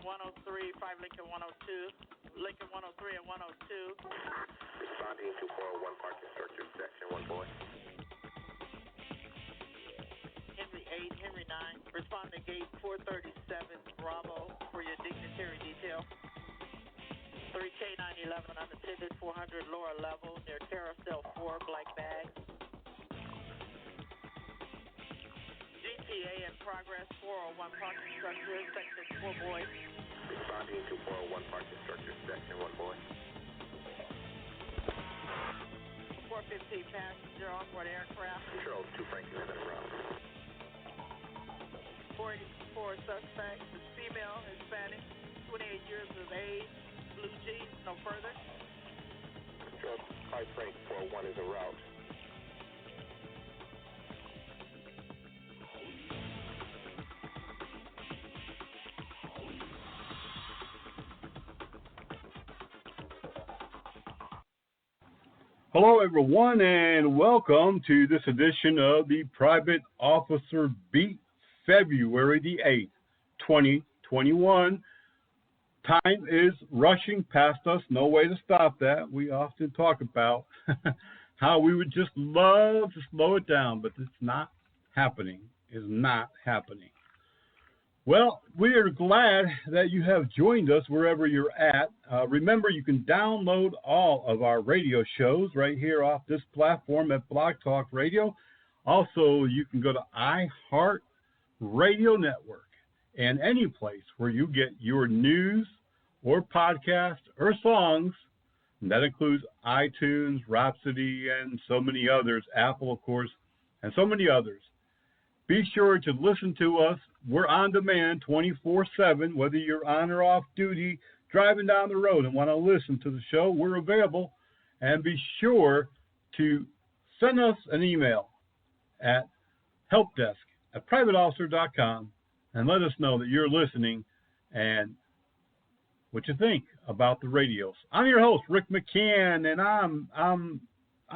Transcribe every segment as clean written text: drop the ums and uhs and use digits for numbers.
103, 5 Lincoln 102, Lincoln 103 and 102. Responding to 401 parking structure, section 1 boy. Henry 8, Henry 9. Respond to gate 437 Bravo for your dignitary detail. 3K 911 unattended, 400 lower level near carousel 4, black bag. GTA in progress, 401 parking structure, section 4 boy. Responding to 401 parking structure, section 1 boy. 415 passenger onboard aircraft. Control 2 Franklin en route. 484 suspect is female, Hispanic, 28 years of age, blue jeans, no further. Control 5 Frank 401 is en route. Hello, everyone, and welcome to this edition of the Private Officer Beat, February the 8th, 2021. Time is rushing past us. No way to stop that. We often talk about how we would just love to slow it down, but it's not happening. It's not happening. Well, we are glad that you have joined us wherever you're at. Remember, you can download all of our radio shows right here off this platform at Blog Talk Radio. Also, you can go to iHeart Radio Network and any place where you get your news or podcast or songs. And that includes iTunes, Rhapsody, and so many others, Apple, of course, and so many others. Be sure to listen to us. We're on demand 24/7, whether you're on or off duty, driving down the road and want to listen to the show, we're available. And be sure to send us an email at helpdesk@privateofficer.com and let us know that you're listening and what you think about the radios. I'm your host, Rick McCann, and I'm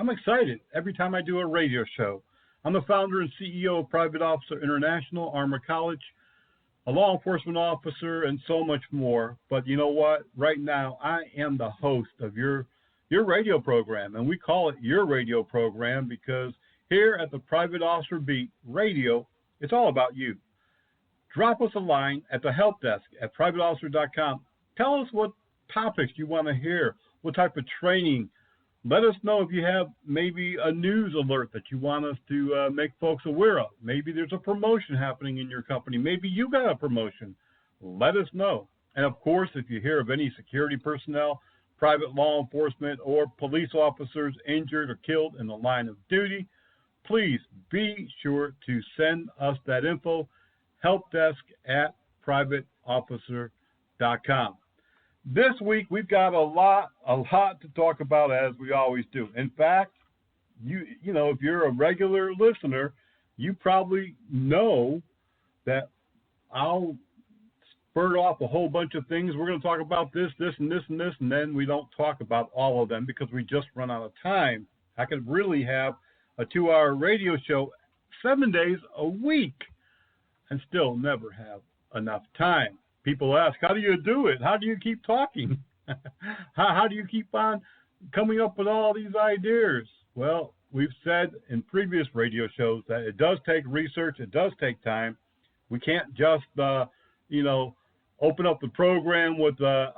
excited every time I do a radio show. I'm the founder and CEO of Private Officer International, Armor College, a law enforcement officer, and so much more. But you know what? Right now, I am the host of your radio program, and we call it your radio program because here at the Private Officer Beat Radio, it's all about you. Drop us a line at the help desk at privateofficer.com. Tell us what topics you want to hear, what type of training. Let us know if you have maybe a news alert that you want us to make folks aware of. Maybe there's a promotion happening in your company. Maybe you got a promotion. Let us know. And, of course, if you hear of any security personnel, private law enforcement, or police officers injured or killed in the line of duty, please be sure to send us that info, helpdesk@privateofficer.com. This week, we've got a lot to talk about, as we always do. In fact, you know, if you're a regular listener, you probably know that I'll spurt off a whole bunch of things. We're going to talk about this, and this, and this, and then we don't talk about all of them because we just run out of time. I could really have a 2-hour radio show 7 days a week and still never have enough time. People ask, how do you do it? How do you keep talking? How do you keep on coming up with all these ideas? Well, we've said in previous radio shows that it does take research. It does take time. We can't just, open up the program with, that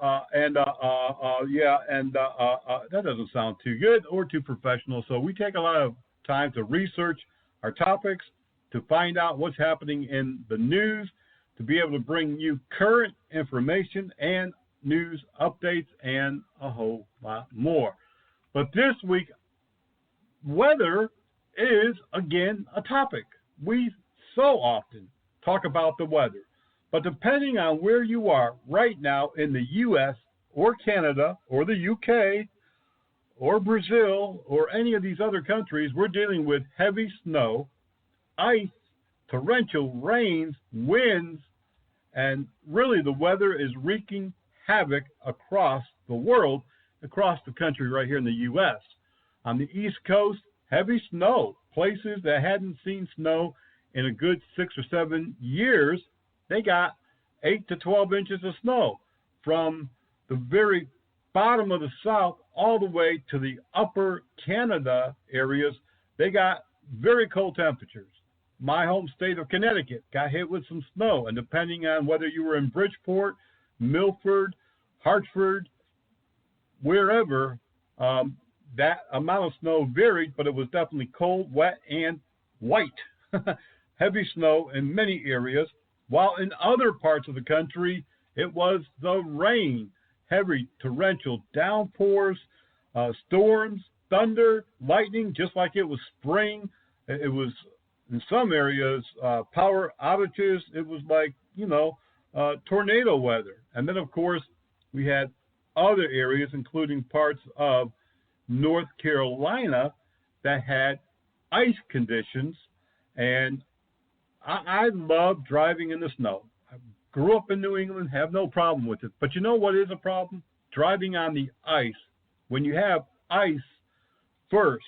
doesn't sound too good or too professional. So we take a lot of time to research our topics, to find out what's happening in the news, to be able to bring you current information and news updates and a whole lot more. But this week, weather is, again, a topic. We so often talk about the weather. But depending on where you are right now in the U.S. or Canada or the U.K. or Brazil or any of these other countries, we're dealing with heavy snow, ice, torrential rains, winds, and really the weather is wreaking havoc across the world, across the country right here in the U.S. On the East Coast, heavy snow. Places that hadn't seen snow in a good 6 or 7 years, they got 8 to 12 inches of snow from the very bottom of the South all the way to the upper Canada areas. They got very cold temperatures. My home state of Connecticut got hit with some snow, and depending on whether you were in Bridgeport, Milford, Hartford, wherever, that amount of snow varied, but it was definitely cold, wet, and white. Heavy snow in many areas, while in other parts of the country, it was the rain, heavy torrential downpours, storms, thunder, lightning, just like it was spring. It was, in some areas, power outages. It was like, tornado weather. And then, of course, we had other areas, including parts of North Carolina, that had ice conditions. And I love driving in the snow. I grew up in New England, have no problem with it. But you know what is a problem? Driving on the ice. When you have ice, first,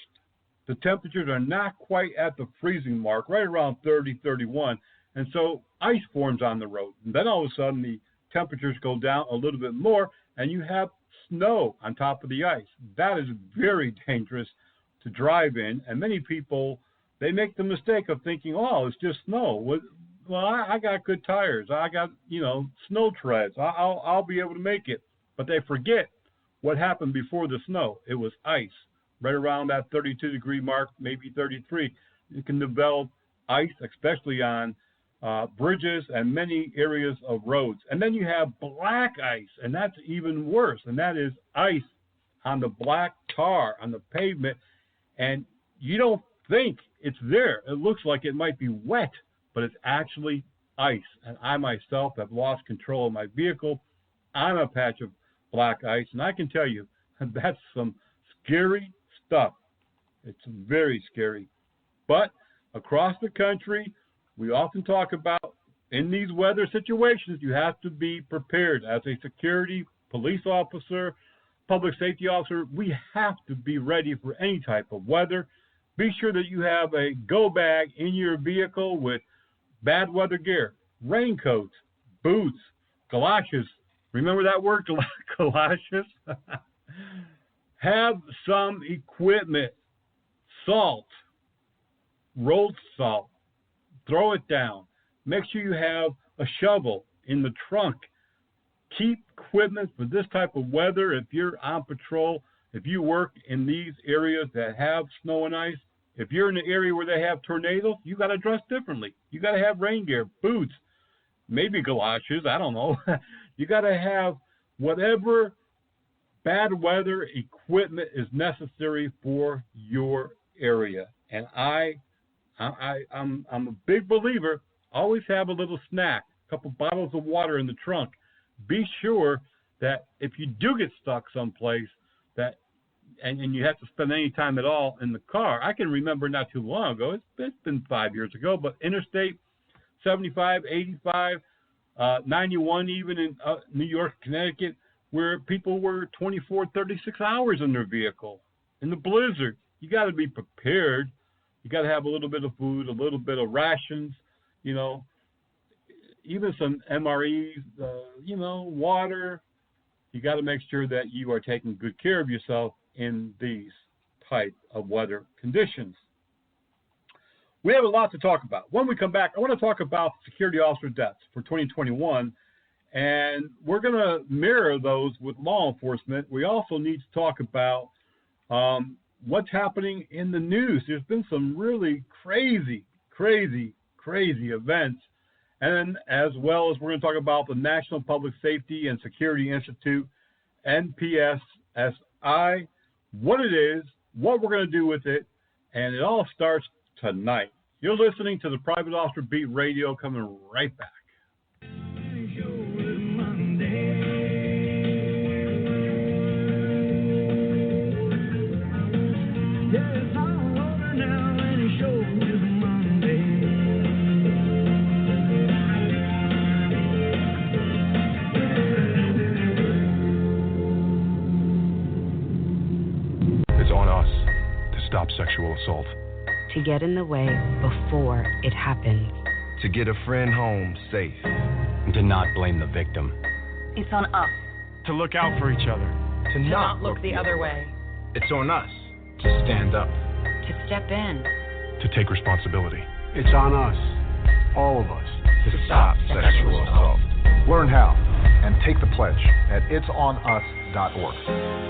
the temperatures are not quite at the freezing mark, right around 30, 31. And so ice forms on the road. And then all of a sudden the temperatures go down a little bit more, and you have snow on top of the ice. That is very dangerous to drive in. And many people, they make the mistake of thinking, oh, it's just snow. Well, I got good tires. I got, snow treads. I'll be able to make it. But they forget what happened before the snow. It was ice, right around that 32-degree mark, maybe 33. You can develop ice, especially on bridges and many areas of roads. And then you have black ice, and that's even worse. And that is ice on the black tar, on the pavement. And you don't think it's there. It looks like it might be wet, but it's actually ice. And I myself have lost control of my vehicle on a patch of black ice. And I can tell you, that's some scary stuff. It's very scary. But across the country, we often talk about in these weather situations, you have to be prepared. As a security, police officer, public safety officer, we have to be ready for any type of weather. Be sure that you have a go bag in your vehicle with bad weather gear, raincoats, boots, galoshes. Remember that word, galoshes? Have some equipment, salt, road salt. Throw it down. Make sure you have a shovel in the trunk. Keep equipment for this type of weather. If you're on patrol, if you work in these areas that have snow and ice, if you're in an area where they have tornadoes, you got to dress differently. You got to have rain gear, boots, maybe galoshes, I don't know. You got to have whatever bad weather equipment is necessary for your area. And I'm a big believer, always have a little snack, a couple bottles of water in the trunk. Be sure that if you do get stuck someplace and you have to spend any time at all in the car, I can remember not too long ago, it's been 5 years ago, but Interstate 75, 85, 91 even in New York, Connecticut, where people were 24, 36 hours in their vehicle in the blizzard. You got to be prepared. You got to have a little bit of food, a little bit of rations, even some MREs, water. You got to make sure that you are taking good care of yourself in these type of weather conditions. We have a lot to talk about. When we come back, I want to talk about security officer deaths for 2021, and we're going to mirror those with law enforcement. We also need to talk about what's happening in the news. There's been some really crazy events. And as well as we're going to talk about the National Public Safety and Security Institute, NPSSI, what it is, what we're going to do with it, and it all starts tonight. You're listening to the Private Officer Beat Radio, coming right back. Stop sexual assault. To get in the way before it happens. To get a friend home safe. And to not blame the victim. It's on us. To look out for each other. To not look the other way. It's on us to stand up. To step in. To take responsibility. It's on us, all of us, to stop sexual assault. Learn how and take the pledge at itsonus.org.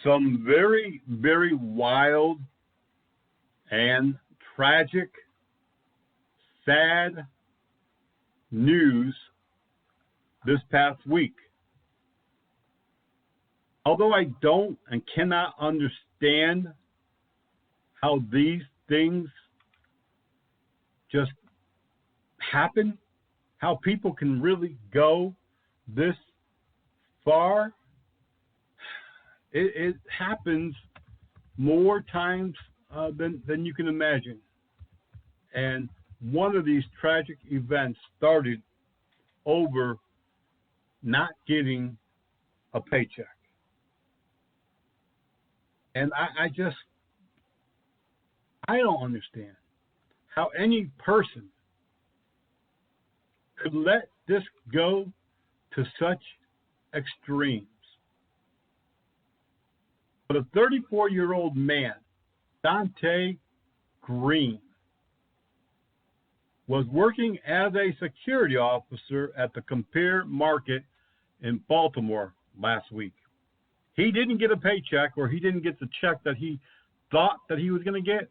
Some very, very wild and tragic, sad news this past week. Although I don't and cannot understand how these things just happen, how people can really go this far, it happens more times than you can imagine. And one of these tragic events started over not getting a paycheck. And I don't understand how any person could let this go to such extremes. But a 34-year-old man, Dante Green, was working as a security officer at the Compare Market in Baltimore last week. He didn't get a paycheck, or he didn't get the check that he thought that he was going to get.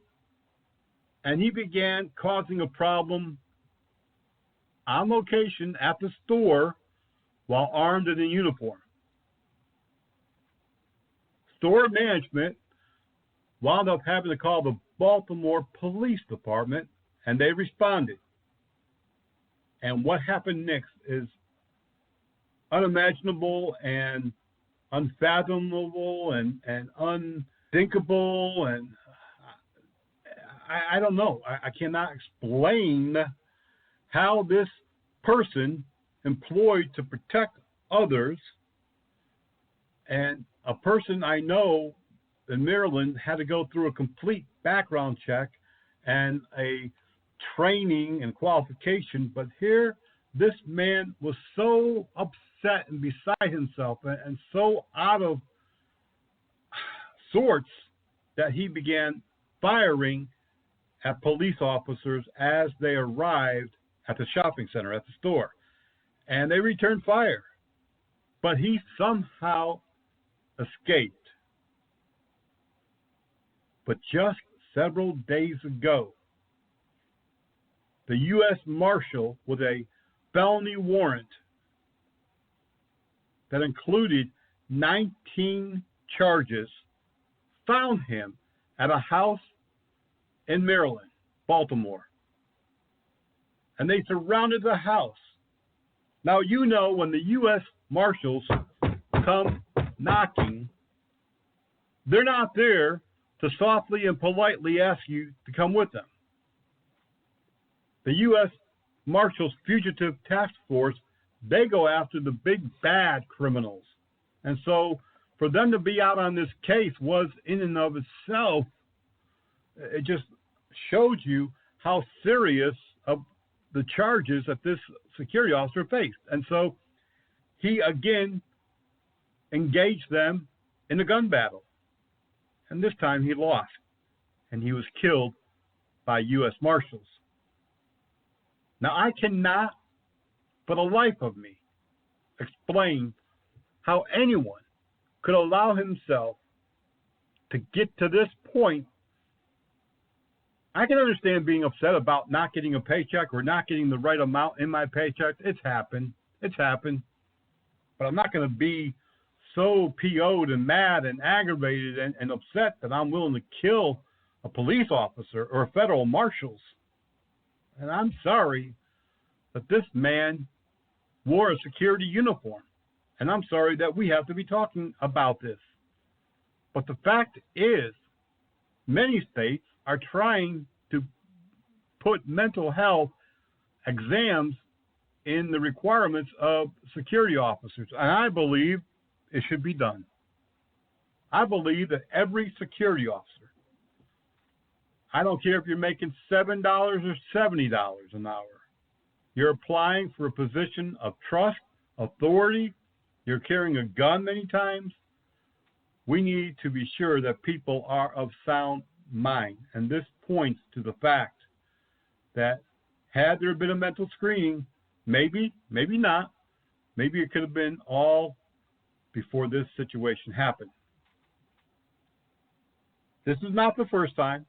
And he began causing a problem on location at the store while armed and in uniform. Store management wound up having to call the Baltimore Police Department, and they responded. And what happened next is unimaginable and unfathomable and unthinkable, and I don't know. I cannot explain how this person employed to protect others, and a person I know in Maryland had to go through a complete background check and a training and qualification, but here this man was so upset and beside himself and so out of sorts that he began firing at police officers as they arrived at the shopping center, at the store. And they returned fire. But he somehow escaped. But just several days ago, the U.S. Marshal with a felony warrant that included 19 charges found him at a house in Maryland, Baltimore. And they surrounded the house. Now, you know, when the U.S. Marshals come knocking, they're not there to softly and politely ask you to come with them. The U.S. Marshals Fugitive Task Force, they go after the big bad criminals. And so for them to be out on this case was in and of itself, it just showed you how serious of the charges that this security officer faced. And so he again engaged them in a gun battle. And this time he lost, and he was killed by U.S. Marshals. Now, I cannot, for the life of me, explain how anyone could allow himself to get to this point. I can understand being upset about not getting a paycheck or not getting the right amount in my paycheck. It's happened. But I'm not going to be so PO'd and mad and aggravated and upset that I'm willing to kill a police officer or federal marshals. And I'm sorry that this man wore a security uniform. And I'm sorry that we have to be talking about this. But the fact is, many states are trying to put mental health exams in the requirements of security officers. And I believe it should be done. I believe that every security officer, I don't care if you're making $7 or $70 an hour, you're applying for a position of trust, authority, you're carrying a gun many times, we need to be sure that people are of sound mind. And this points to the fact that had there been a mental screening, maybe not, maybe it could have been all before this situation happened. This is not the first time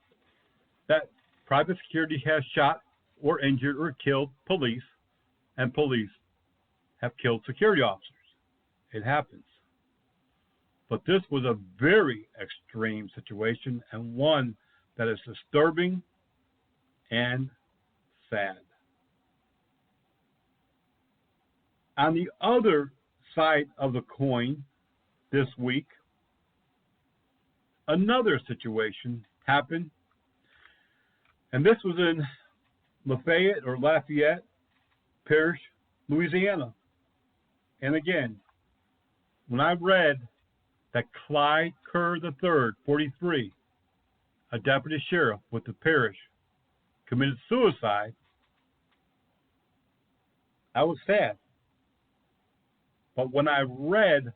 that private security has shot or injured or killed police, and police have killed security officers. It happens. But this was a very extreme situation, and one that is disturbing and sad. On the other side of the coin this week, another situation happened, and this was in Lafayette Parish, Louisiana. And again, when I read that Clyde Kerr III, 43, a deputy sheriff with the parish, committed suicide, I was sad. But when I read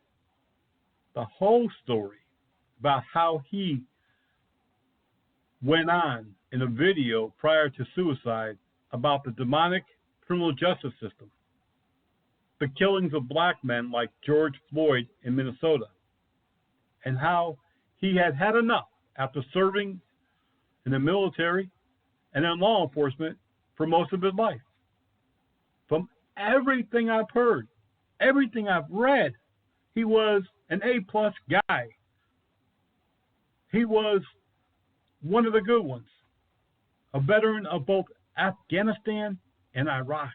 the whole story about how he went on in a video prior to suicide about the demonic criminal justice system, the killings of black men like George Floyd in Minnesota, and how he had had enough after serving in the military and in law enforcement for most of his life. From everything I've heard, everything I've read, he was an A-plus guy. He was one of the good ones, a veteran of both Afghanistan and Iraq.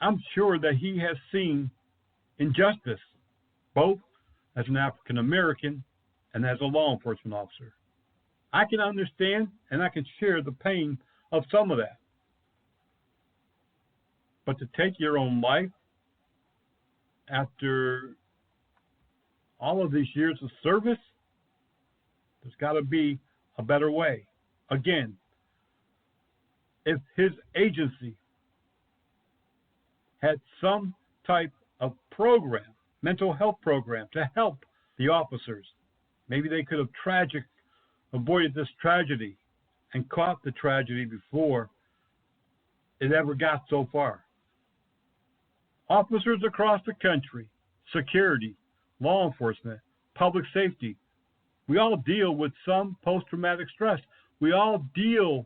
I'm sure that he has seen injustice, both as an African American and as a law enforcement officer. I can understand and I can share the pain of some of that. But to take your own life after all of these years of service, there's got to be a better way. Again, if his agency had some type of program, mental health program, to help the officers, maybe they could have avoided this tragedy and caught the tragedy before it ever got so far. Officers across the country, security, law enforcement, public safety, we all deal with some post-traumatic stress. We all deal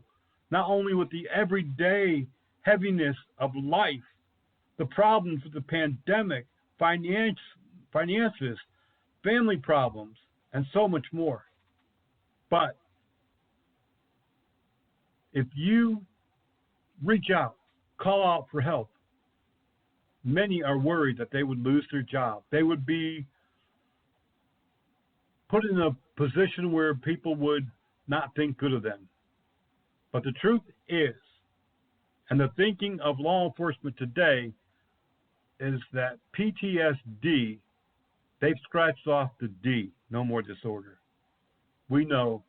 not only with the everyday heaviness of life, the problems with the pandemic, finances, family problems, and so much more. But if you reach out, call out for help, many are worried that they would lose their job. They would be put in a position where people would not think good of them. But the truth is, and the thinking of law enforcement today, is that PTSD, they've scratched off the D, no more disorder. We know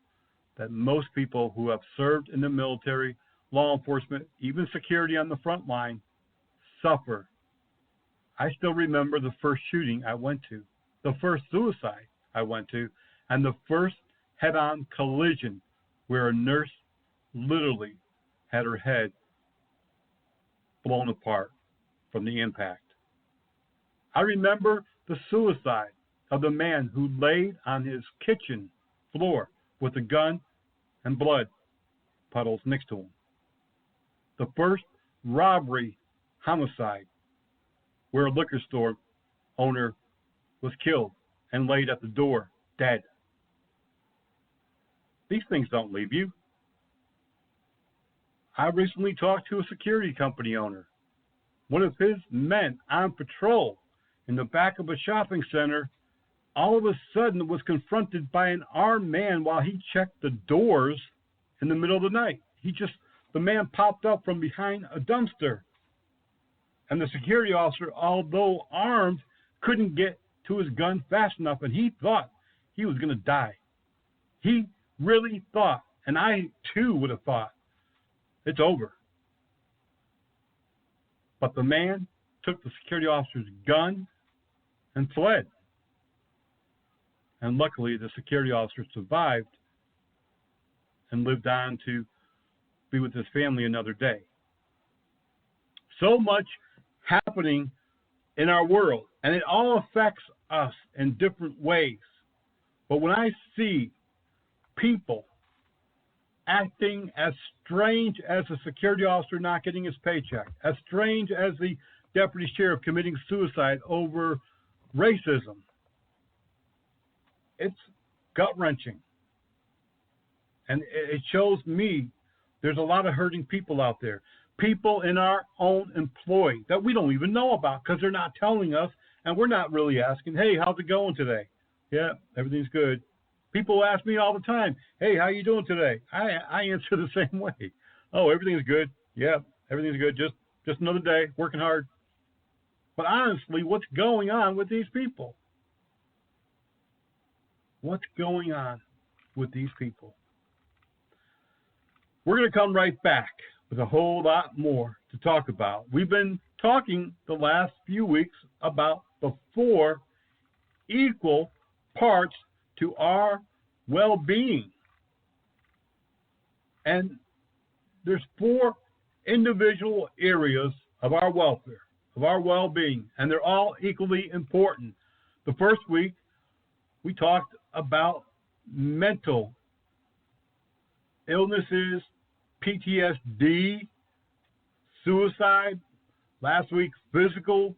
that most people who have served in the military, law enforcement, even security on the front line, suffer. I still remember the first shooting I went to, the first suicide I went to, and the first head-on collision where a nurse literally had her head blown apart from the impact. I remember the suicide of the man who laid on his kitchen floor with a gun and blood puddles next to him. The first robbery homicide where a liquor store owner was killed and laid at the door, dead. These things don't leave you. I recently talked to a security company owner. One of his men on patrol in the back of a shopping center all of a sudden was confronted by an armed man while he checked the doors in the middle of the night. The man popped up from behind a dumpster. And the security officer, although armed, couldn't get to his gun fast enough, and he thought he was going to die. He really thought, and I too would have thought, it's over. But the man took the security officer's gun and fled. And luckily, the security officer survived and lived on to be with his family another day. So much happening in our world, and it all affects us in different ways. But when I see people acting as strange as a security officer not getting his paycheck, as strange as the deputy sheriff committing suicide over racism, it's gut-wrenching. And it shows me there's a lot of hurting people out there. People in our own employ that we don't even know about because they're not telling us, and we're not really asking, hey, how's it going today? Yeah, everything's good. People ask me all the time, hey, how you doing today? I answer the same way. Oh, everything's good. Yeah, everything's good. Just another day, working hard. But honestly, what's going on with these people? What's going on with these people? We're going to come right back with a whole lot more to talk about. We've been talking the last few weeks about the 4 equal parts to our well-being. And there's 4 individual areas of our welfare, of our well-being, and they're all equally important. The first week, we talked about mental illnesses, PTSD, suicide. Last week, physical,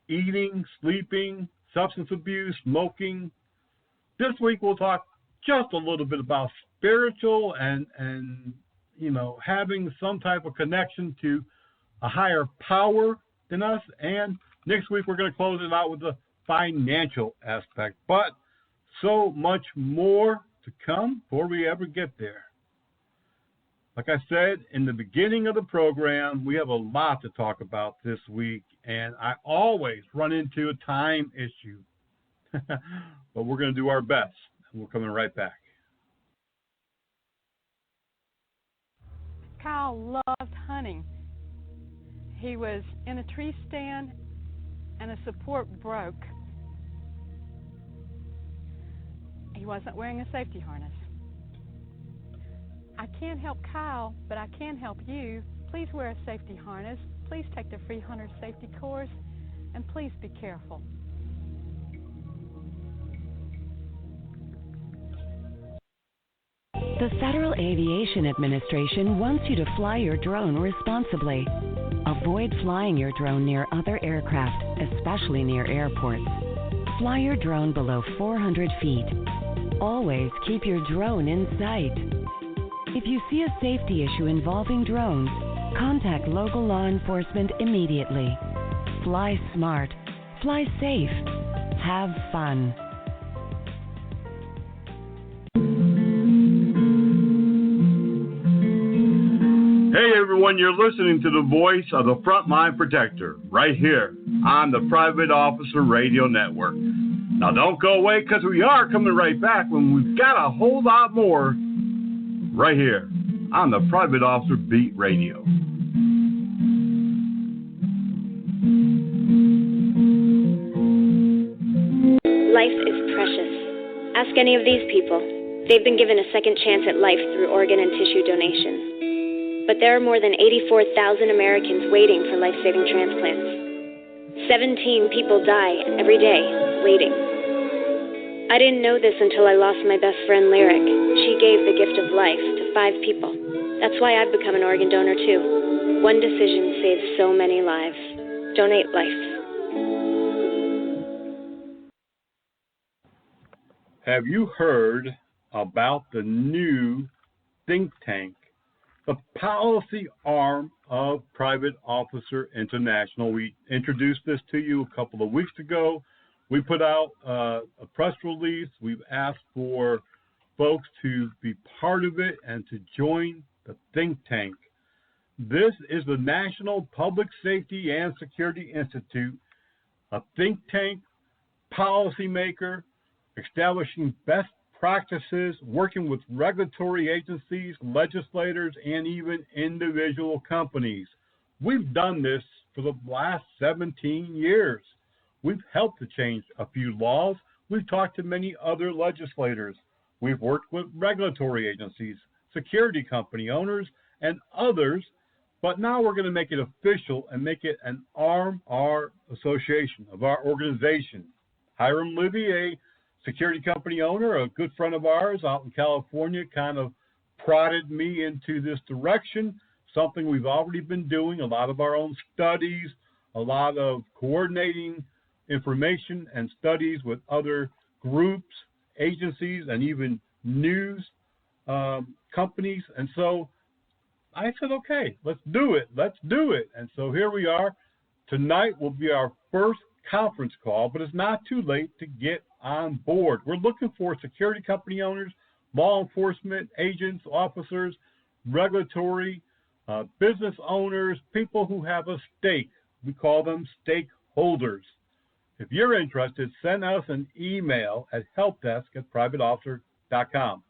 eating, sleeping, substance abuse, smoking. This week, we'll talk just a little bit about spiritual and having some type of connection to a higher power than us. And next week, we're going to close it out with the financial aspect. But so much more to come before we ever get there. Like I said in the beginning of the program, we have a lot to talk about this week, and I always run into a time issue. But we're going to do our best, and we're coming right back. Kyle loved hunting. He was in a tree stand, and a support broke. He wasn't wearing a safety harness. I can't help Kyle, but I can help you. Please wear a safety harness. Please take the free hunter safety course, and please be careful. The Federal Aviation Administration wants you to fly your drone responsibly. Avoid flying your drone near other aircraft, especially near airports. Fly your drone below 400 feet. Always keep your drone in sight. If you see a safety issue involving drones, contact local law enforcement immediately. Fly smart. Fly safe. Have fun. Hey everyone, you're listening to the voice of the Frontline Protector right here on the Private Officer Radio Network. Now don't go away because we are coming right back when we've got a whole lot more right here on the Private Officer Beat Radio. Life is precious. Ask any of these people. They've been given a second chance at life through organ and tissue donation. But there are more than 84,000 Americans waiting for life-saving transplants. 17 people die every day waiting. I didn't know this until I lost my best friend, Lyric. She gave the gift of life to 5 people. That's why I've become an organ donor, too. One decision saves so many lives. donate life. Have you heard about the new think tank, the policy arm of Private Officer International? We introduced this to you a couple of weeks ago. We put out a press release. We've asked for folks to be part of it and to join the think tank. This is the National Public Safety and Security Institute, a think tank, policymaker, establishing best practices, working with regulatory agencies, legislators, and even individual companies. We've done this for the last 17 years. We've helped to change a few laws. We've talked to many other legislators. We've worked with regulatory agencies, security company owners, and others. But now we're going to make it official and make it an arm of our association, of our organization. Hiram Livy, a security company owner, a good friend of ours out in California, kind of prodded me into this direction, something we've already been doing, a lot of our own studies, a lot of coordinating information and studies with other groups, agencies, and even news companies. And so I said, okay, let's do it. And so here we are. Tonight will be our first conference call, but it's not too late to get on board. We're looking for security company owners, law enforcement agents, officers, regulatory, business owners, people who have a stake. We call them stakeholders. If you're interested, send us an email at helpdesk@privateofficer.com.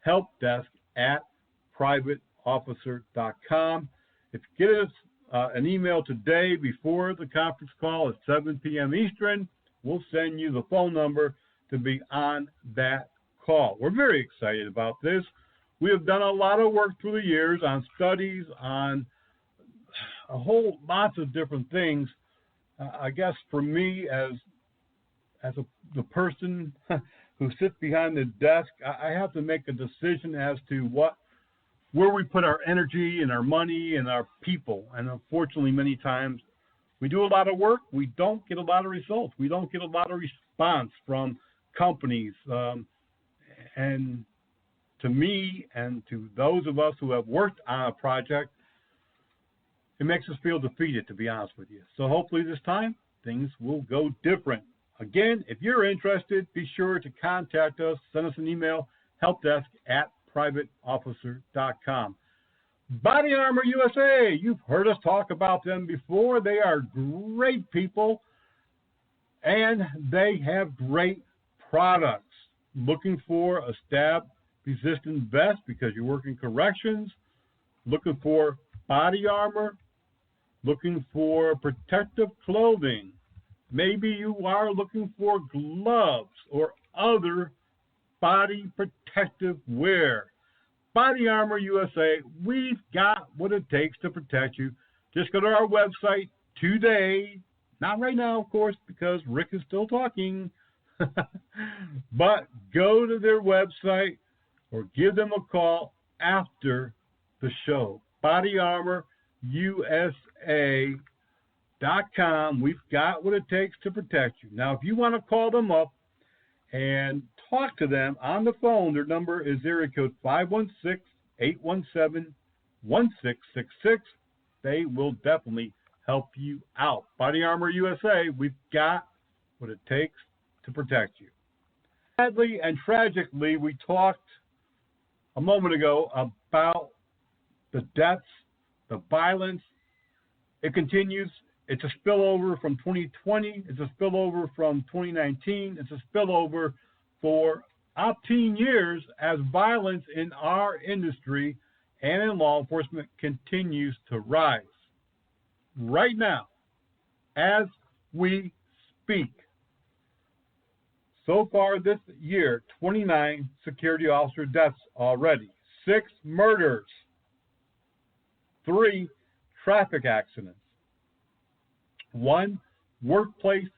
helpdesk@privateofficer.com. If you get us an email today before the conference call at 7 p.m. Eastern, we'll send you the phone number to be on that call. We're very excited about this. We have done a lot of work through the years on studies, on a whole lots of different things. I guess for me, as the person who sits behind the desk, I have to make a decision as to where we put our energy and our money and our people. And unfortunately, many times we do a lot of work, we don't get a lot of results. We don't get a lot of response from companies. And to me and to those of us who have worked on a project, it makes us feel defeated, to be honest with you. So hopefully this time things will go different. Again, if you're interested, be sure to contact us. Send us an email, helpdesk@privateofficer.com. Body Armor USA, you've heard us talk about them before. They are great people, and they have great products. Looking for a stab-resistant vest because you work in corrections, looking for body armor, looking for protective clothing. Maybe you are looking for gloves or other body protective wear. Body Armor USA, we've got what it takes to protect you. Just go to our website today. Not right now, of course, because Rick is still talking. But go to their website or give them a call after the show. BodyArmorUSA.com. We've got what it takes to protect you. Now, if you want to call them up and talk to them on the phone, their number is area code 516-817-1666. They will definitely help you out. Body Armor USA, we've got what it takes to protect you. Sadly and tragically, we talked a moment ago about the deaths, the violence. It continues. It's a spillover from 2020. It's a spillover from 2019. It's a spillover for 18 years as violence in our industry and in law enforcement continues to rise. Right now, as we speak, so far this year, 29 security officer deaths already, 6 murders, 3 traffic accidents, 1 workplace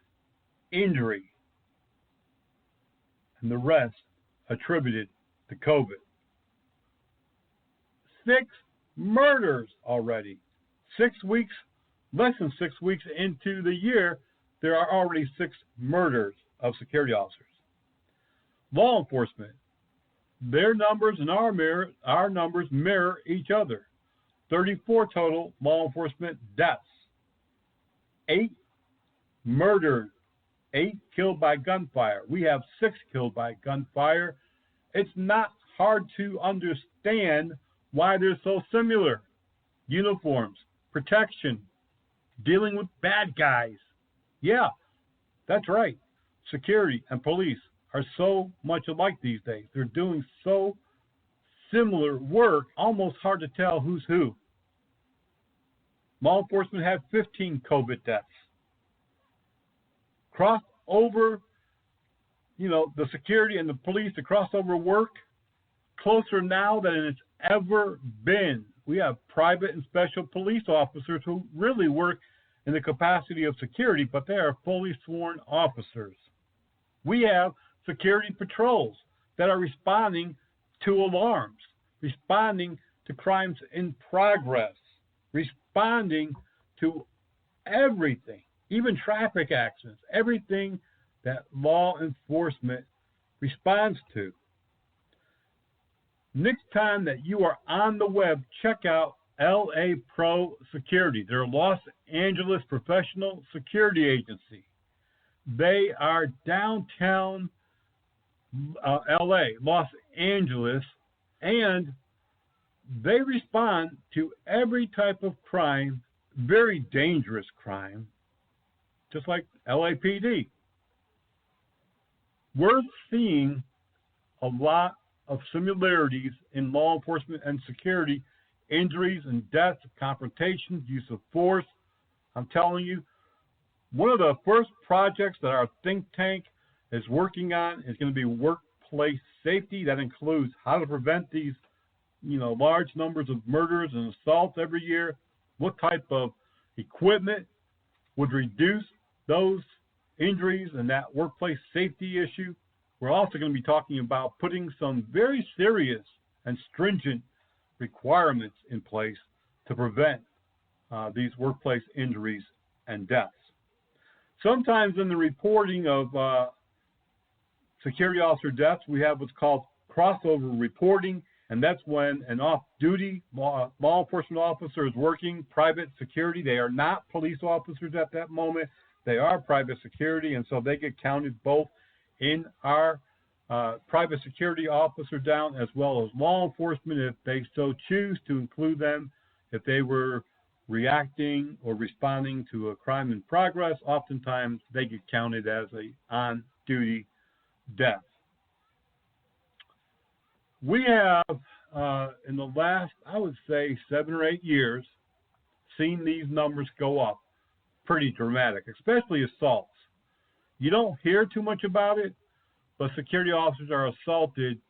injury, and the rest attributed to COVID. 6 murders already. 6 weeks less than 6 weeks into the year, there are already 6 murders of security officers. Law enforcement, their numbers and our numbers mirror each other. 34 total law enforcement deaths. 8 murdered. 8 killed by gunfire. We have 6 killed by gunfire. It's not hard to understand why they're so similar. Uniforms, protection, dealing with bad guys. Yeah, that's right. Security and police are so much alike these days. They're doing so similar work, almost hard to tell who's who. Law enforcement had 15 COVID deaths. Crossed over, the security and the police, the crossover work, closer now than it's ever been. We have private and special police officers who really work in the capacity of security, but they are fully sworn officers. We have security patrols that are responding to alarms, responding to crimes in progress, responding to everything, even traffic accidents, everything that law enforcement responds to. Next time that you are on the web, check out LA Pro Security. They're a Los Angeles professional security agency. They are downtown LA, Los Angeles, and they respond to every type of crime, very dangerous crime, just like LAPD. We're seeing a lot of similarities in law enforcement and security, injuries and deaths, confrontations, use of force. I'm telling you, one of the first projects that our think tank is working on is going to be workplace safety. That includes how to prevent these, large numbers of murders and assaults every year, what type of equipment would reduce those injuries and that workplace safety issue. We're also going to be talking about putting some very serious and stringent requirements in place to prevent these workplace injuries and deaths. Sometimes in the reporting of security officer deaths, we have what's called crossover reporting, and that's when an off-duty law enforcement officer is working private security. They are not police officers at that moment. They are private security, and so they get counted both in our private security officer down as well as law enforcement if they so choose to include them. If they were reacting or responding to a crime in progress, oftentimes they get counted as a on-duty death. We have, in the last, I would say, 7 or 8 years, seen these numbers go up pretty dramatic, especially assaults. You don't hear too much about it, but security officers are assaulted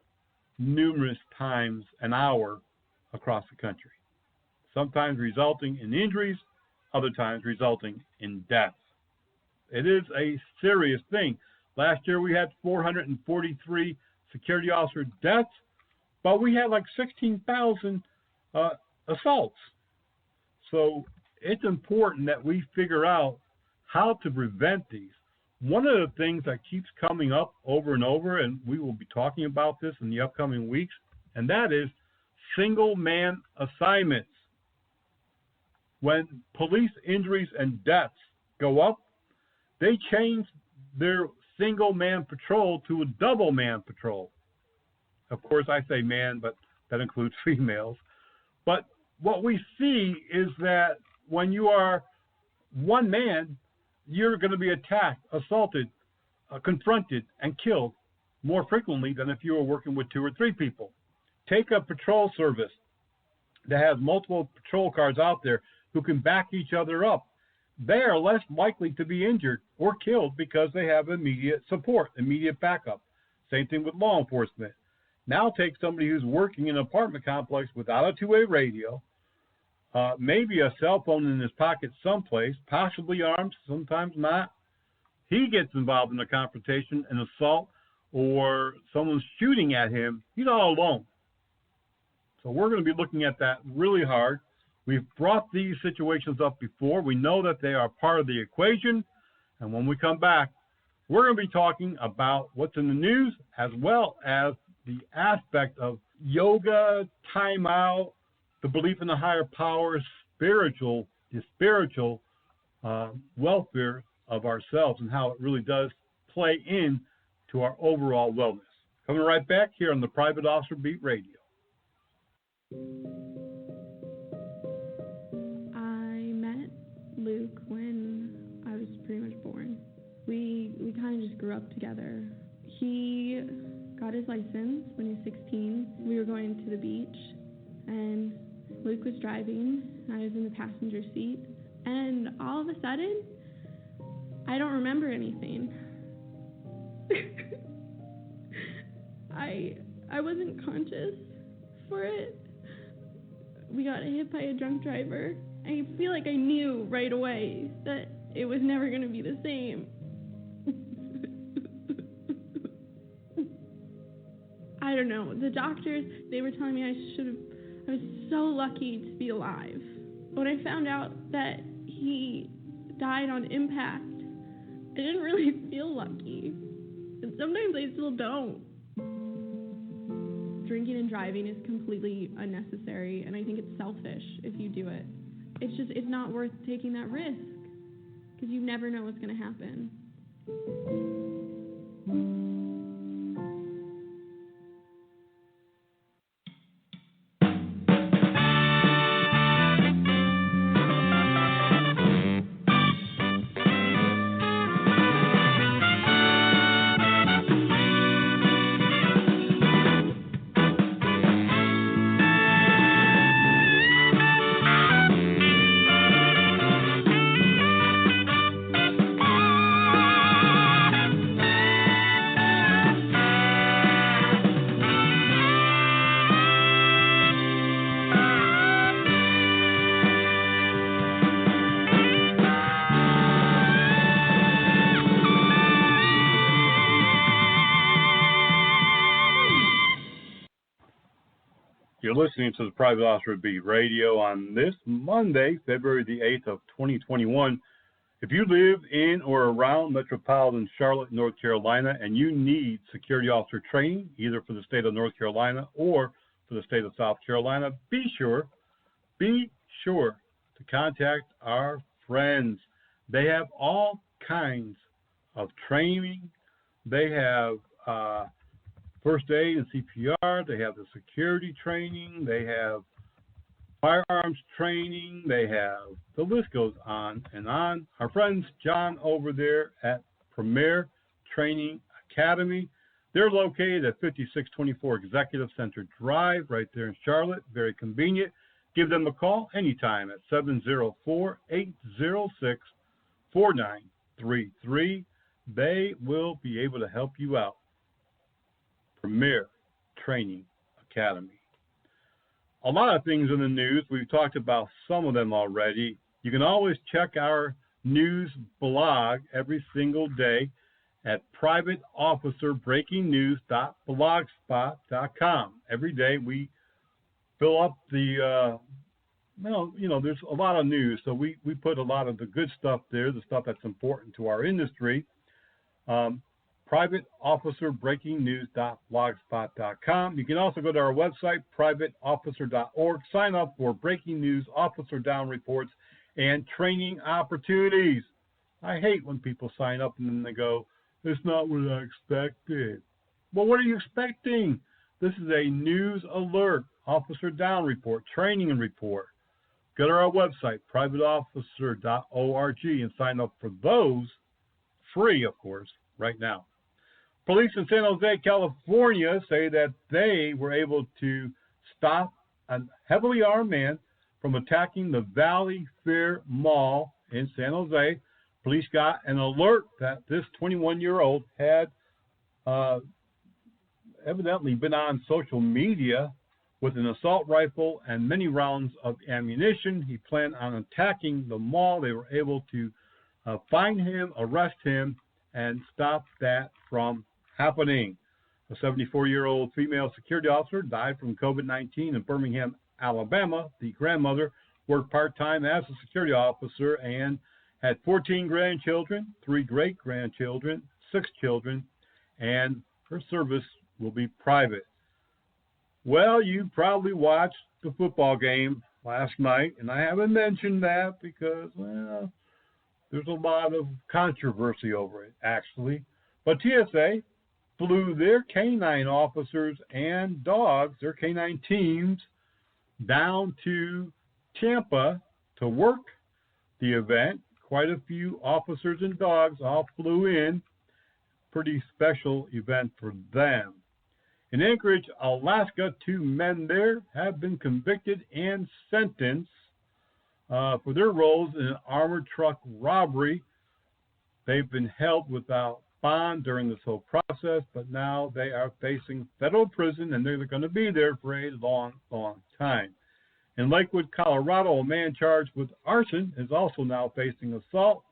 numerous times an hour across the country, sometimes resulting in injuries, other times resulting in death. It is a serious thing. Last year we had 443 security officer deaths, but we had like 16,000 assaults. So it's important that we figure out how to prevent these. One of the things that keeps coming up over and over, and we will be talking about this in the upcoming weeks, and that is single-man assignments. When police injuries and deaths go up, they change their single-man patrol to a double-man patrol. Of course, I say man, but that includes females. But what we see is that when you are one man, you're going to be attacked, assaulted, confronted, and killed more frequently than if you were working with 2 or 3 people. Take a patrol service that has multiple patrol cars out there who can back each other up. They are less likely to be injured or killed because they have immediate support, immediate backup. Same thing with law enforcement. Now take somebody who's working in an apartment complex without a two-way radio, maybe a cell phone in his pocket someplace, possibly armed, sometimes not. He gets involved in a confrontation, an assault, or someone's shooting at him. He's all alone. So we're going to be looking at that really hard. We've brought these situations up before. We know that they are part of the equation. And when we come back, we're going to be talking about what's in the news as well as the aspect of yoga, time out, the belief in the higher power, the spiritual welfare of ourselves and how it really does play in to our overall wellness. Coming right back here on the Private Officer Beat Radio. I met Luke when I was pretty much born. We kind of just grew up together. He got his license when he was 16. We were going to the beach, and Luke was driving. I was in the passenger seat, and all of a sudden, I don't remember anything. I wasn't conscious for it. We got hit by a drunk driver. I feel like I knew right away that it was never going to be the same. I don't know. The doctors, they were telling me I was so lucky to be alive. When I found out that he died on impact, I didn't really feel lucky. And sometimes I still don't. Drinking and driving is completely unnecessary, and I think it's selfish if you do it. It's not worth taking that risk, because you never know what's going to happen. You're listening to the Private Officer Beat Radio on this Monday, February the 8th of 2021. If you live in or around metropolitan Charlotte, North Carolina, and you need security officer training, either for the state of North Carolina or for the state of South Carolina, be sure to contact our friends. They have all kinds of training. They have first aid and CPR. They have the security training. They have firearms training. They have, the list goes on and on. Our friends John over there at Premier Training Academy, they're located at 5624 Executive Center Drive right there in Charlotte. Very convenient. Give them a call anytime at 704-806-4933. They will be able to help you out. Premier Training Academy. A lot of things in the news. We've talked about some of them already. You can always check our news blog every single day at privateofficerbreakingnews.blogspot.com. Every day we fill up the, there's a lot of news, so we put a lot of the good stuff there, the stuff that's important to our industry. privateofficerbreakingnews.blogspot.com. You can also go to our website, privateofficer.org. Sign up for breaking news, officer down reports, and training opportunities. I hate when people sign up and then they go, it's not what I expected. Well, what are you expecting? This is a news alert, officer down report, training and report. Go to our website, privateofficer.org, and sign up for those, free, of course, right now. Police in San Jose, California say that they were able to stop a heavily armed man from attacking the Valley Fair Mall in San Jose. Police got an alert that this 21-year-old had evidently been on social media with an assault rifle and many rounds of ammunition. He planned on attacking the mall. They were able to find him, arrest him, and stop that from happening. A 74-year-old female security officer died from COVID-19 in Birmingham, Alabama. The grandmother worked part-time as a security officer and had 14 grandchildren, 3 great-grandchildren, 6 children, and her service will be private. Well, you probably watched the football game last night, and I haven't mentioned that because, well, there's a lot of controversy over it, actually. But TSA flew their canine officers and dogs, their canine teams, down to Tampa to work the event. Quite a few officers and dogs all flew in. Pretty special event for them. In Anchorage, Alaska, 2 men there have been convicted and sentenced for their roles in an armored truck robbery. They've been held without bond during this whole process, but now they are facing federal prison, and they're going to be there for a long, long time. In Lakewood, Colorado, a man charged with arson is also now facing assault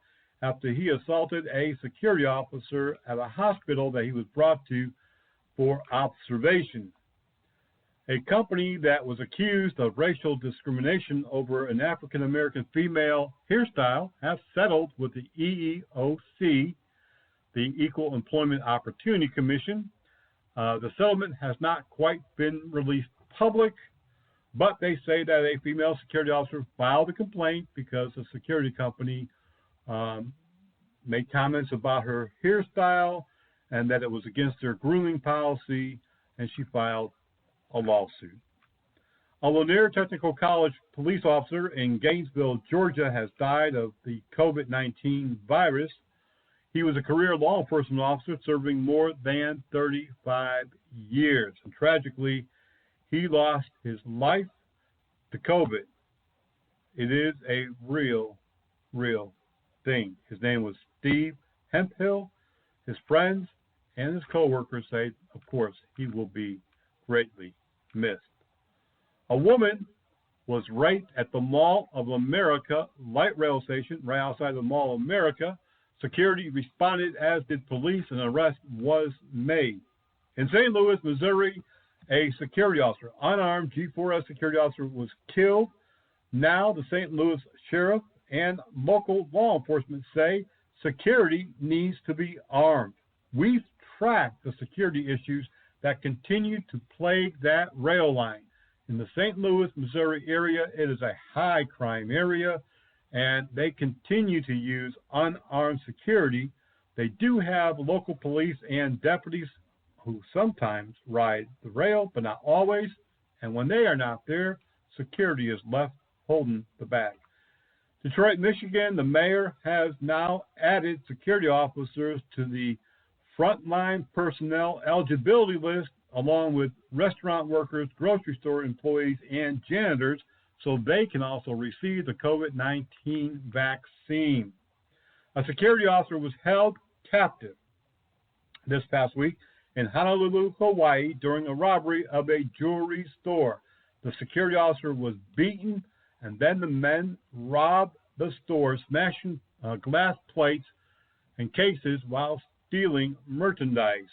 after he assaulted a security officer at a hospital that he was brought to for observation. A company that was accused of racial discrimination over an African-American female hairstyle has settled with the EEOC, the Equal Employment Opportunity Commission. The settlement has not quite been released public, but they say that a female security officer filed a complaint because the security company made comments about her hairstyle and that it was against their grooming policy, and she filed a lawsuit. A Lanier Technical College police officer in Gainesville, Georgia, has died of the COVID-19 virus. He was a career law enforcement officer serving more than 35 years. And tragically, he lost his life to COVID. It is a real thing. His name was Steve Hemphill. His friends and his co-workers say, of course, he will be greatly missed. A woman was raped at the Mall of America light rail station right outside the Mall of America. Security responded, as did police, and an arrest was made. In St. Louis, Missouri, a security officer, unarmed G4S security officer, was killed. Now the St. Louis sheriff and local law enforcement say security needs to be armed. We've tracked the security issues that continue to plague that rail line. In the St. Louis, Missouri area, it is a high crime area, and they continue to use unarmed security. They do have local police and deputies who sometimes ride the rail, but not always. And when they are not there, security is left holding the bag. Detroit, Michigan, the mayor has now added security officers to the frontline personnel eligibility list, along with restaurant workers, grocery store employees, and janitors, so they can also receive the COVID-19 vaccine. A security officer was held captive this past week in Honolulu, Hawaii, during a robbery of a jewelry store. The security officer was beaten, and then the men robbed the store, smashing glass plates and cases while stealing merchandise.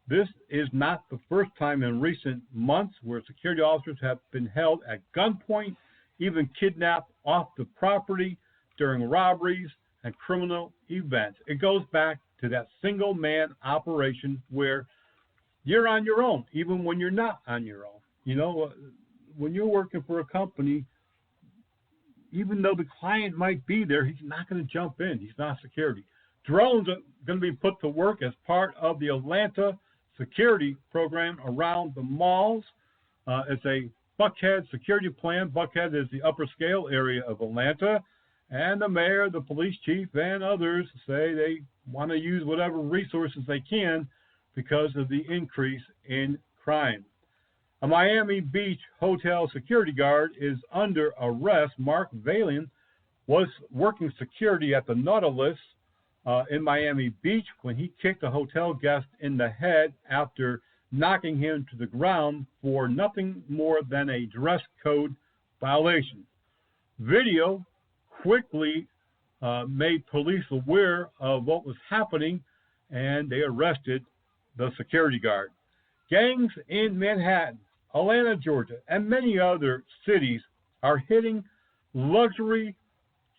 This is not the first time in recent months where security officers have been held at gunpoint, even kidnapped off the property during robberies and criminal events. It goes back to that single-man operation where you're on your own, even when you're not on your own. You know, when you're working for a company, even though the client might be there, he's not going to jump in. He's not security. Drones are going to be put to work as part of the Atlanta security program around the malls. It's a Buckhead security plan. Buckhead is the upper scale area of Atlanta, and the mayor, the police chief, and others say they want to use whatever resources they can because of the increase in crime. A Miami Beach hotel security guard is under arrest. Mark Valian was working security at the Nautilus in Miami Beach when he kicked a hotel guest in the head after knocking him to the ground for nothing more than a dress code violation. Video quickly made police aware of what was happening, and they arrested the security guard. Gangs in Manhattan, Atlanta, Georgia, and many other cities are hitting luxury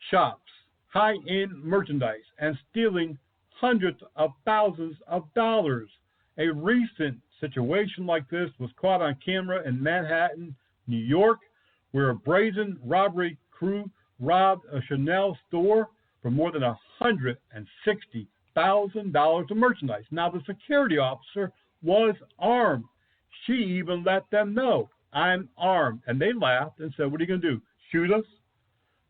shops, high-end merchandise, and stealing hundreds of thousands of dollars. A recent situation like this was caught on camera in Manhattan, New York, where a brazen robbery crew robbed a Chanel store for more than $160,000 of merchandise. Now, the security officer was armed. She even let them know, I'm armed. And they laughed and said, what are you going to do, shoot us?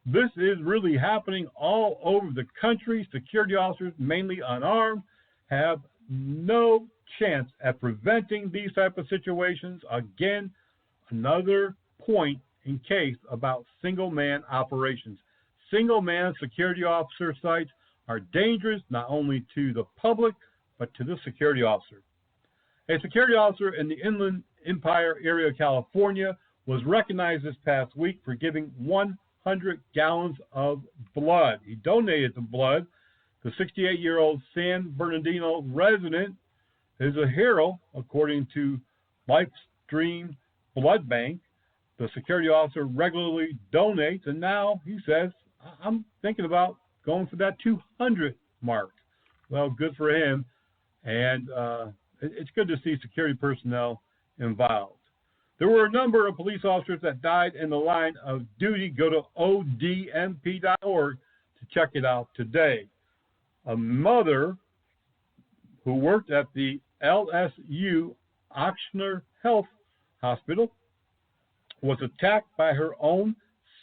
This is really happening all over the country. Security officers, mainly unarmed, have no chance at preventing these type of situations. Again, another point in case about single-man operations. Single-man security officer sites are dangerous not only to the public, but to the security officer. A security officer in the Inland Empire area of California was recognized this past week for giving 100 gallons of blood. He donated the blood. The 68-year-old San Bernardino resident is a hero, according to LifeStream Blood Bank. The security officer regularly donates, and now he says, I'm thinking about going for that 200 mark. Well, good for him, and it's good to see security personnel involved. There were a number of police officers that died in the line of duty. Go to odmp.org to check it out today. A mother who worked at the LSU Ochsner Health Hospital was attacked by her own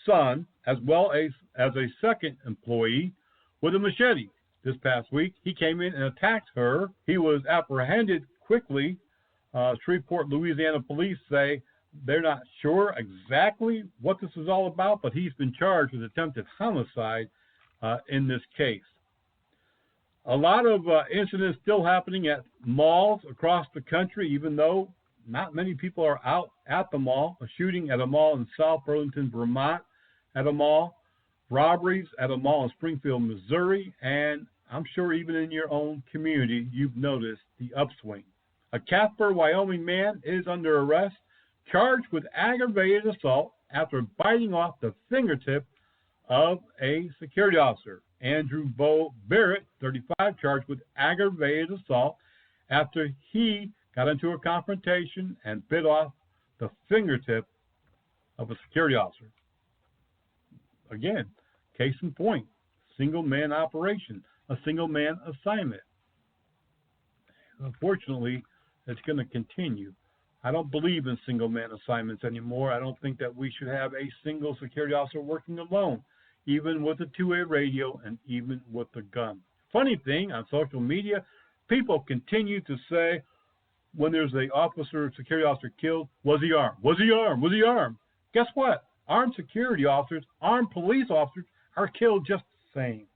son as well as a second employee with a machete this past week. He came in and attacked her. He was apprehended quickly. Shreveport, Louisiana police say they're not sure exactly what this is all about, but he's been charged with attempted homicide in this case. A lot of incidents still happening at malls across the country, even though not many people are out at the mall. A shooting at a mall in South Burlington, Vermont, at a mall. Robberies at a mall in Springfield, Missouri, and I'm sure even in your own community, you've noticed the upswing. A Casper, Wyoming man is under arrest, charged with aggravated assault after biting off the fingertip of a security officer. Andrew Bo Barrett, 35, charged with aggravated assault after he got into a confrontation and bit off the fingertip of a security officer. Again, case in point, single-man operation, a single-man assignment. Unfortunately, it's going to continue. I don't believe in single-man assignments anymore. I don't think that we should have a single security officer working alone, even with a two-way radio and even with a gun. Funny thing, on social media, people continue to say when there's a security officer killed, was he armed? Was he armed? Was he armed? Guess what? Armed security officers, armed police officers are killed just the same.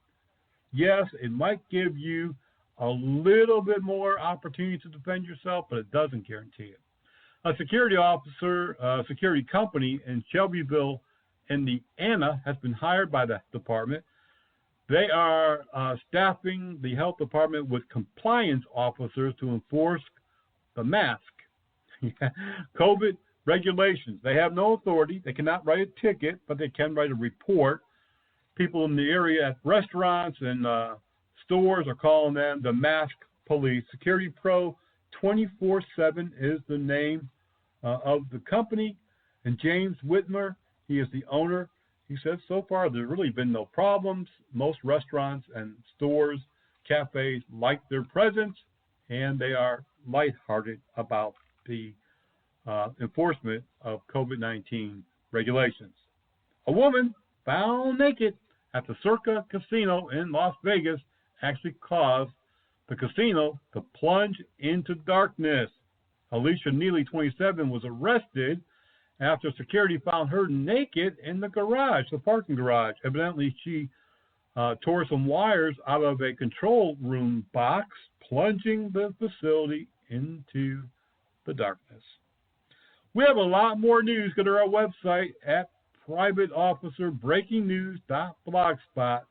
Yes, it might give you a little bit more opportunity to defend yourself, but it doesn't guarantee it. A security company in Shelbyville, Indiana, has been hired by the department. They are staffing the health department with compliance officers to enforce the mask. COVID regulations. They have no authority. They cannot write a ticket, but they can write a report. People in the area at restaurants and stores are calling them the mask police. Security Pro 24/7 is the name of the company. And James Whitmer, he is the owner. He says so far there's really been no problems. Most restaurants and stores, cafes like their presence, and they are lighthearted about the enforcement of COVID-19 regulations. A woman found naked at the Circa Casino in Las Vegas actually caused the casino to plunge into darkness. Alicia Neely, 27, was arrested after security found her naked in the garage, the parking garage. Evidently, she tore some wires out of a control room box, plunging the facility into the darkness. We have a lot more news. Go to our website at privateofficerbreakingnews.blogspot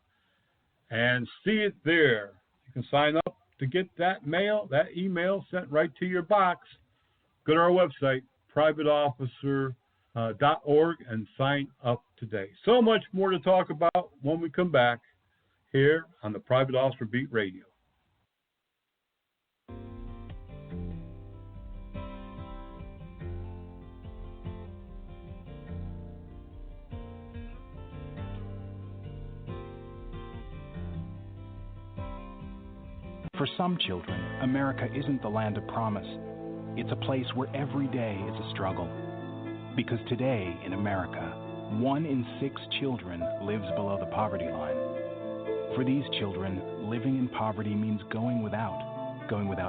and see it there. You can sign up to get that email sent right to your box. Go to our website, privateofficer .org and sign up today. So much more to talk about when we come back here on the Private Officer Beat Radio. For some children, America isn't the land of promise. It's a place where every day is a struggle. Because today in America, 1 in 6 children lives below the poverty line. For these children, living in poverty means going without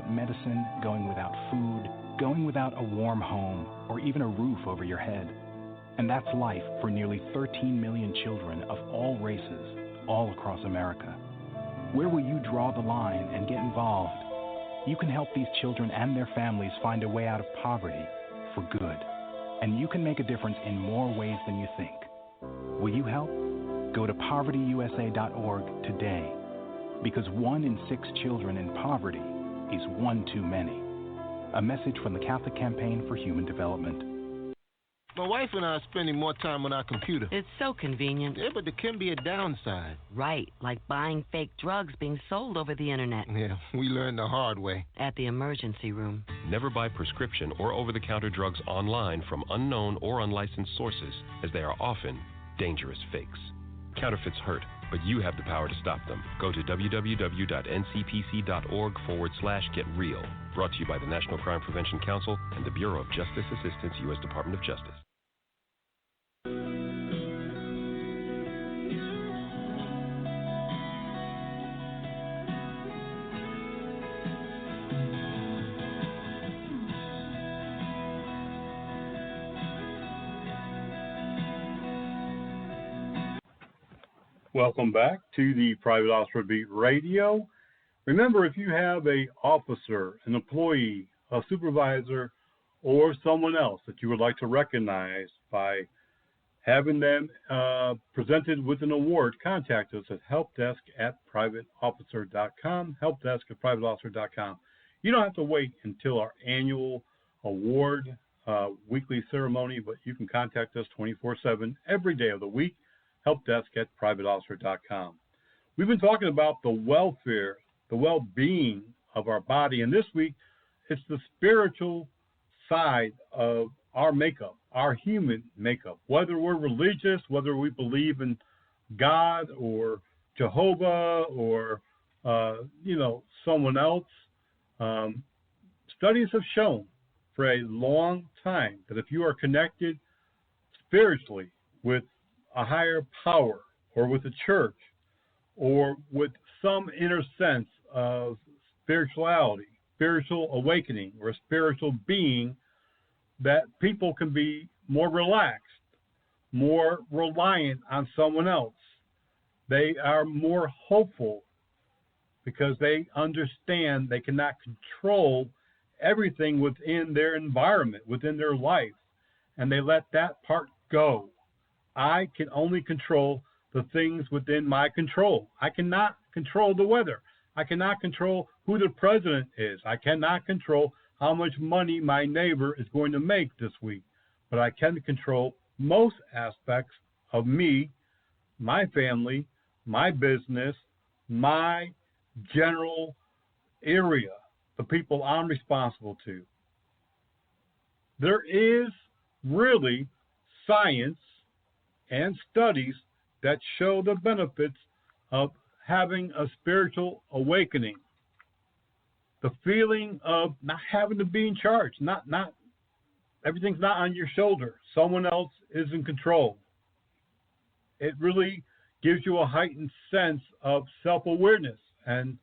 medicine, going without food, going without a warm home, or even a roof over your head. And that's life for nearly 13 million children of all races, all across America. Where will you draw the line and get involved? You can help these children and their families find a way out of poverty for good. And you can make a difference in more ways than you think. Will you help? Go to povertyusa.org today. Because 1 in 6 children in poverty is one too many. A message from the Catholic Campaign for Human Development. My wife and I are spending more time on our computer. It's so convenient. Yeah, but there can be a downside. Right, like buying fake drugs being sold over the internet. Yeah, we learned the hard way. At the emergency room. Never buy prescription or over-the-counter drugs online from unknown or unlicensed sources, as they are often dangerous fakes. Counterfeits hurt, but you have the power to stop them. Go to www.ncpc.org/getreal. Brought to you by the National Crime Prevention Council and the Bureau of Justice Assistance, U.S. Department of Justice. Welcome back to the Private Officer Beat Radio. Remember, if you have an officer, an employee, a supervisor, or someone else that you would like to recognize by having them presented with an award, contact us at helpdesk@privateofficer.com, helpdesk@privateofficer.com. You don't have to wait until our annual award weekly ceremony, but you can contact us 24/7 every day of the week, helpdesk@privateofficer.com. We've been talking about the welfare, the well-being of our body, and this week it's the spiritual side of our makeup, our human makeup. Whether we're religious, whether we believe in God or Jehovah or someone else, studies have shown for a long time that if you are connected spiritually with a higher power or with a church or with some inner sense of spirituality, spiritual awakening, or spiritual being, that people can be more relaxed, more reliant on someone else. They are more hopeful because they understand they cannot control everything within their environment, within their life, and they let that part go. I can only control the things within my control. I cannot control the weather. I cannot control who the president is. I cannot control how much money my neighbor is going to make this week. But I can control most aspects of me, my family, my business, my general area, the people I'm responsible to. There is really science and studies that show the benefits of having a spiritual awakening. The feeling of not having to be in charge, not everything's not on your shoulder. Someone else is in control. It really gives you a heightened sense of self-awareness and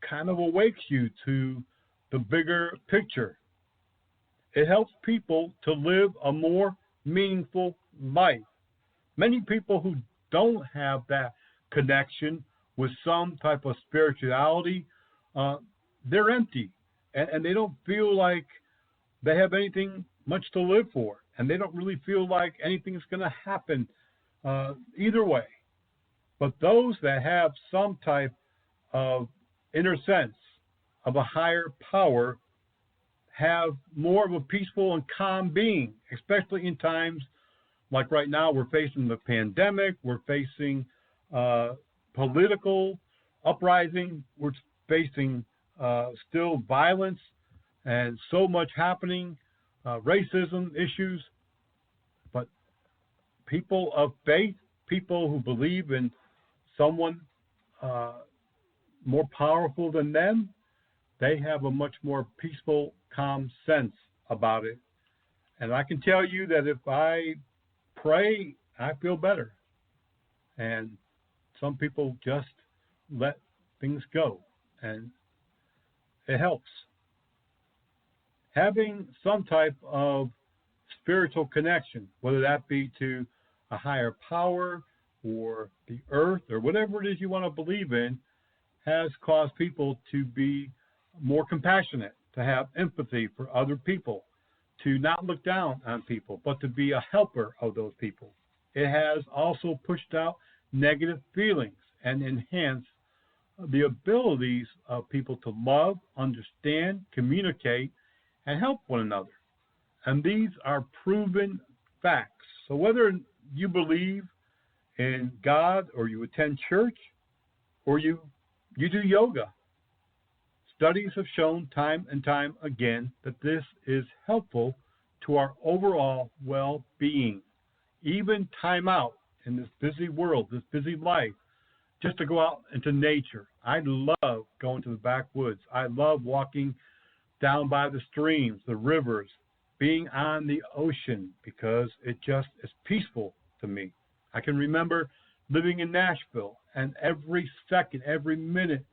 kind of awakes you to the bigger picture. It helps people to live a more meaningful life. Many people who don't have that connection with some type of spirituality, they're empty and they don't feel like they have anything much to live for, and they don't really feel like anything is going to happen either way. But those that have some type of inner sense of a higher power have more of a peaceful and calm being, especially in times like right now. We're facing the pandemic. We're facing political uprising. We're facing still violence and so much happening, racism issues. But people of faith, people who believe in someone more powerful than them, they have a much more peaceful, calm sense about it. And I can tell you that if I pray, I feel better. And some people just let things go, and it helps. Having some type of spiritual connection, whether that be to a higher power or the earth or whatever it is you want to believe in, has caused people to be more compassionate, to have empathy for other people, to not look down on people, but to be a helper of those people. It has also pushed out negative feelings and enhanced the abilities of people to love, understand, communicate, and help one another. And these are proven facts. So whether you believe in God or you attend church or you do yoga, studies have shown time and time again that this is helpful to our overall well-being. Even time out in this busy world, this busy life, just to go out into nature. I love going to the backwoods. I love walking down by the streams, the rivers, being on the ocean, because it just is peaceful to me. I can remember living in Nashville, and every second, every minute,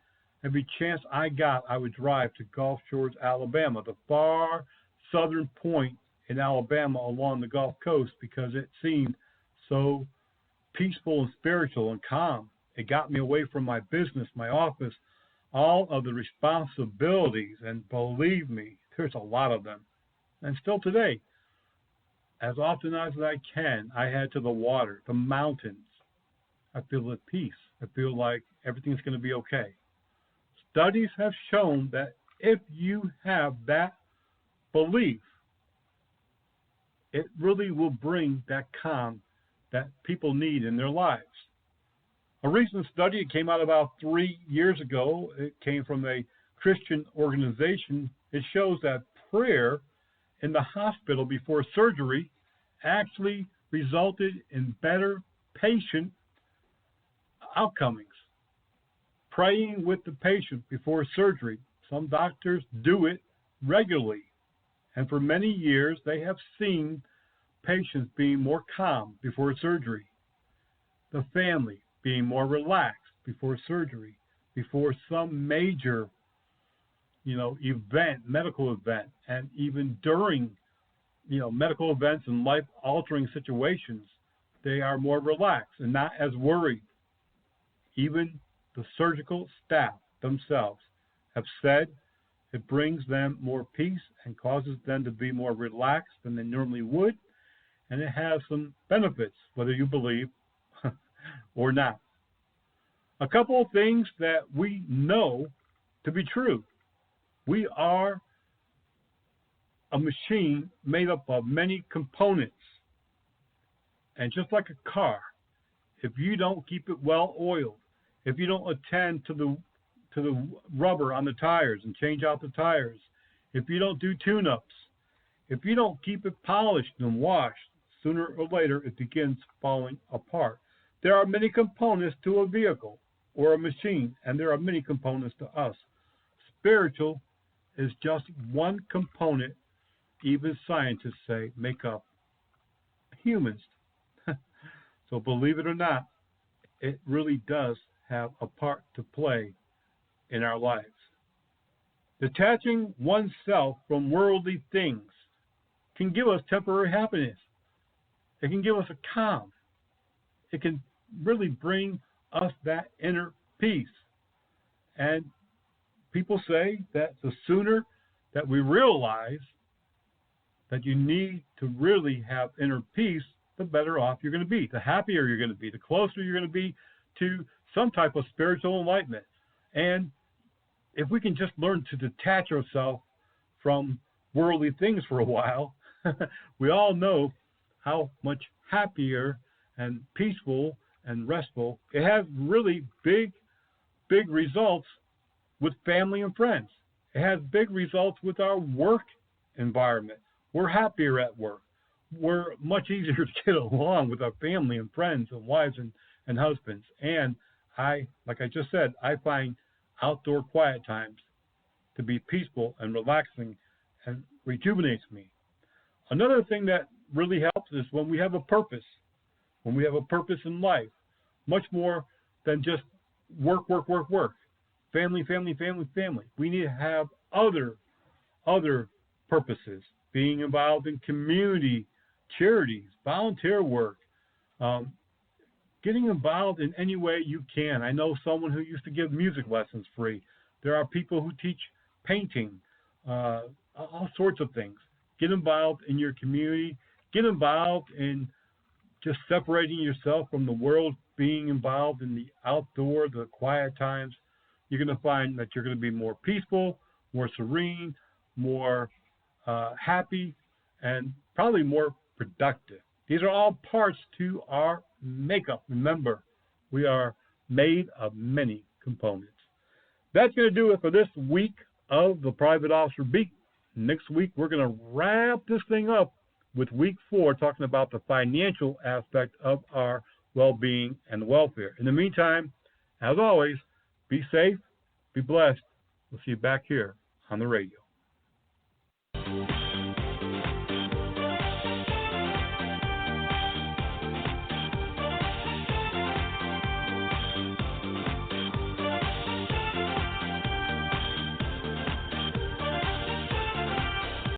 every chance I got, I would drive to Gulf Shores, Alabama, the far southern point in Alabama along the Gulf Coast, because it seemed so peaceful and spiritual and calm. It got me away from my business, my office, all of the responsibilities, and believe me, there's a lot of them. And still today, as often as I can, I head to the water, the mountains. I feel at peace. I feel like everything's going to be okay. Studies have shown that if you have that belief, it really will bring that calm that people need in their lives. A recent study, it came out about 3 years ago. It came from a Christian organization. It shows that prayer in the hospital before surgery actually resulted in better patient outcomes. Praying with the patient before surgery. Some doctors do it regularly. And for many years, they have seen patients being more calm before surgery. The family being more relaxed before surgery, before some major, event, medical event, and even during, medical events and life-altering situations, they are more relaxed and not as worried. Even the surgical staff themselves have said it brings them more peace and causes them to be more relaxed than they normally would, and it has some benefits, whether you believe or not. A couple of things that we know to be true. We are a machine made up of many components. And just like a car, if you don't keep it well oiled, if you don't attend to the rubber on the tires and change out the tires, if you don't do tune-ups, if you don't keep it polished and washed, sooner or later it begins falling apart. There are many components to a vehicle or a machine, and there are many components to us. Spiritual is just one component, even scientists say, make up humans. So believe it or not, it really does have a part to play in our lives. Detaching oneself from worldly things can give us temporary happiness. It can give us a calm. It can really bring us that inner peace. And people say that the sooner that we realize that you need to really have inner peace, the better off you're going to be, the happier you're going to be, the closer you're going to be to some type of spiritual enlightenment. And if we can just learn to detach ourselves from worldly things for a while, we all know how much happier and peaceful and restful. It has really big results with family and friends. It has big results with our work environment. We're happier at work. We're much easier to get along with our family and friends and wives and husbands. And like I just said, I find outdoor quiet times to be peaceful and relaxing and rejuvenates me. Another thing that really helps is when we have a purpose. When we have a purpose in life, much more than just work. Family. We need to have other purposes, being involved in community, charities, volunteer work, getting involved in any way you can. I know someone who used to give music lessons free. There are people who teach painting, all sorts of things. Get involved in your community. Get involved in just separating yourself from the world, being involved in the outdoor, the quiet times. You're going to find that you're going to be more peaceful, more serene, more happy, and probably more productive. These are all parts to our makeup. Remember, we are made of many components. That's going to do it for this week of the Private Officer Beat. Next week, we're going to wrap this thing up with week 4, talking about the financial aspect of our well-being and welfare. In the meantime, as always, be safe, be blessed. We'll see you back here on the radio.